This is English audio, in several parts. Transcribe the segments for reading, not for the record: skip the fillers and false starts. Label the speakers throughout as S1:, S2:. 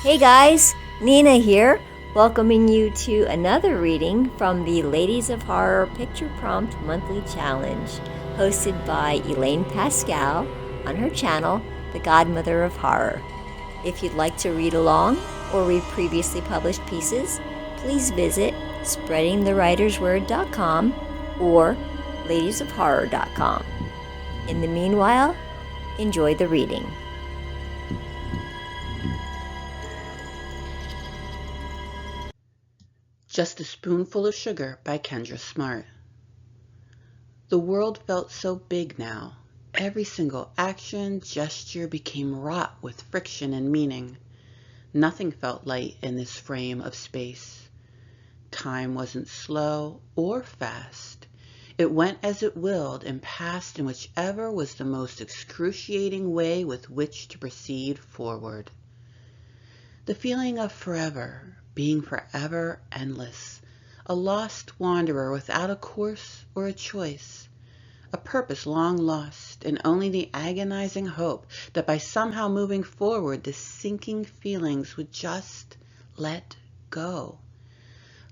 S1: Hey guys, Nina here, welcoming you to another reading from the Ladies of Horror Picture Prompt Monthly Challenge, hosted by Elaine Pascal on her channel, The Godmother of Horror. If you'd like to read along or read previously published pieces, please visit spreadingthewritersword.com or ladiesofhorror.com. In the meanwhile, enjoy the reading.
S2: Just a Spoonful of Sugar by Kendra Smart. The world felt so big now. Every single action, gesture became wrought with friction and meaning. Nothing felt light in this frame of space. Time wasn't slow or fast. It went as it willed and passed in whichever was the most excruciating way with which to proceed forward. The feeling of forever, being forever endless, a lost wanderer without a course or a choice, a purpose long lost, and only the agonizing hope that by somehow moving forward the sinking feelings would just let go.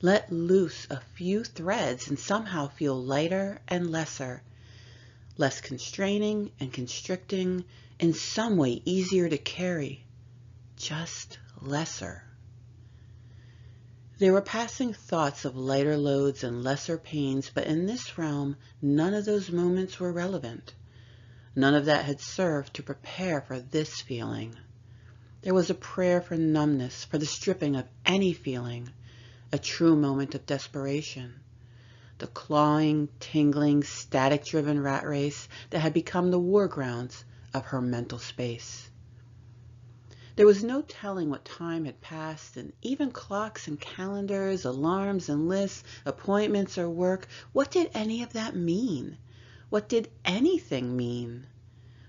S2: Let loose a few threads and somehow feel lighter and lesser, less constraining and constricting, in some way easier to carry, just lesser. There were passing thoughts of lighter loads and lesser pains, but in this realm, none of those moments were relevant. None of that had served to prepare for this feeling. There was a prayer for numbness, for the stripping of any feeling, a true moment of desperation. The clawing, tingling, static-driven rat race that had become the war grounds of her mental space. There was no telling what time had passed, and even clocks and calendars, alarms and lists, appointments or work, what did any of that mean? What did anything mean?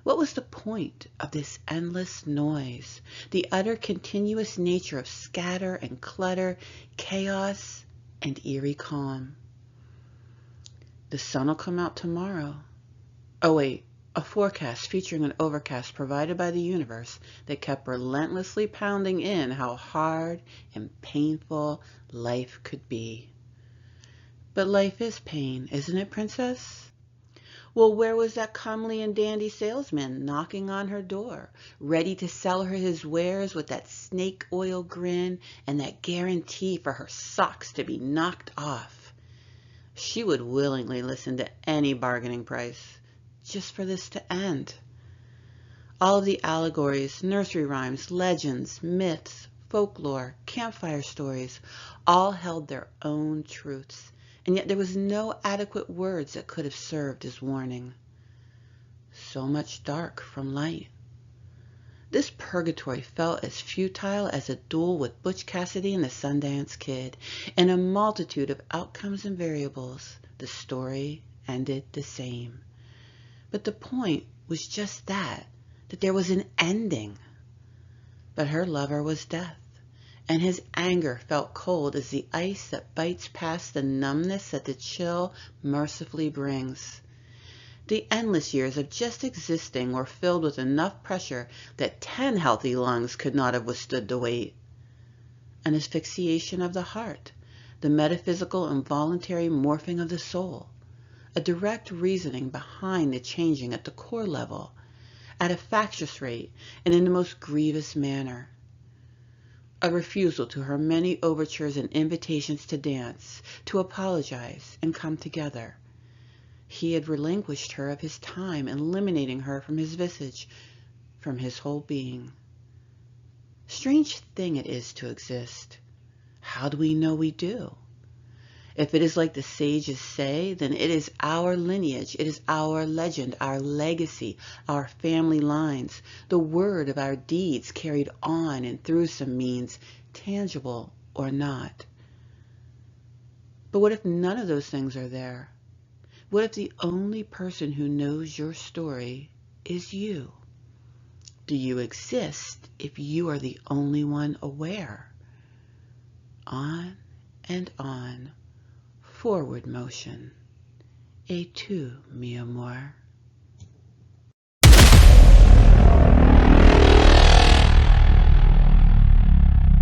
S2: What was the point of this endless noise, the utter continuous nature of scatter and clutter, chaos and eerie calm? The sun will come out tomorrow. Oh wait. A forecast featuring an overcast provided by the universe that kept relentlessly pounding in how hard and painful life could be. But life is pain, isn't it, princess? Well, where was that comely and dandy salesman knocking on her door, ready to sell her his wares with that snake oil grin and that guarantee for her socks to be knocked off? She would willingly listen to any bargaining price, just for this to end. All of the allegories, nursery rhymes, legends, myths, folklore, campfire stories, all held their own truths, and yet there was no adequate words that could have served as warning. So much dark from light. This purgatory felt as futile as a duel with Butch Cassidy and the Sundance Kid. In a multitude of outcomes and variables, the story ended the same. But the point was just that there was an ending. But her lover was death, and his anger felt cold as the ice that bites past the numbness that the chill mercifully brings. The endless years of just existing were filled with enough pressure that 10 healthy lungs could not have withstood the weight. An asphyxiation of the heart, the metaphysical involuntary morphing of the soul, a direct reasoning behind the changing at the core level, at a factious rate and in the most grievous manner. A refusal to her many overtures and invitations to dance, to apologize and come together. He had relinquished her of his time, eliminating her from his visage, from his whole being. Strange thing it is to exist. How do we know we do? If it is like the sages say, then it is our lineage, it is our legend, our legacy, our family lines, the word of our deeds carried on and through some means, tangible or not. But what if none of those things are there? What if the only person who knows your story is you? Do you exist if you are the only one aware? On and on. Forward motion. Et tu, mi amor.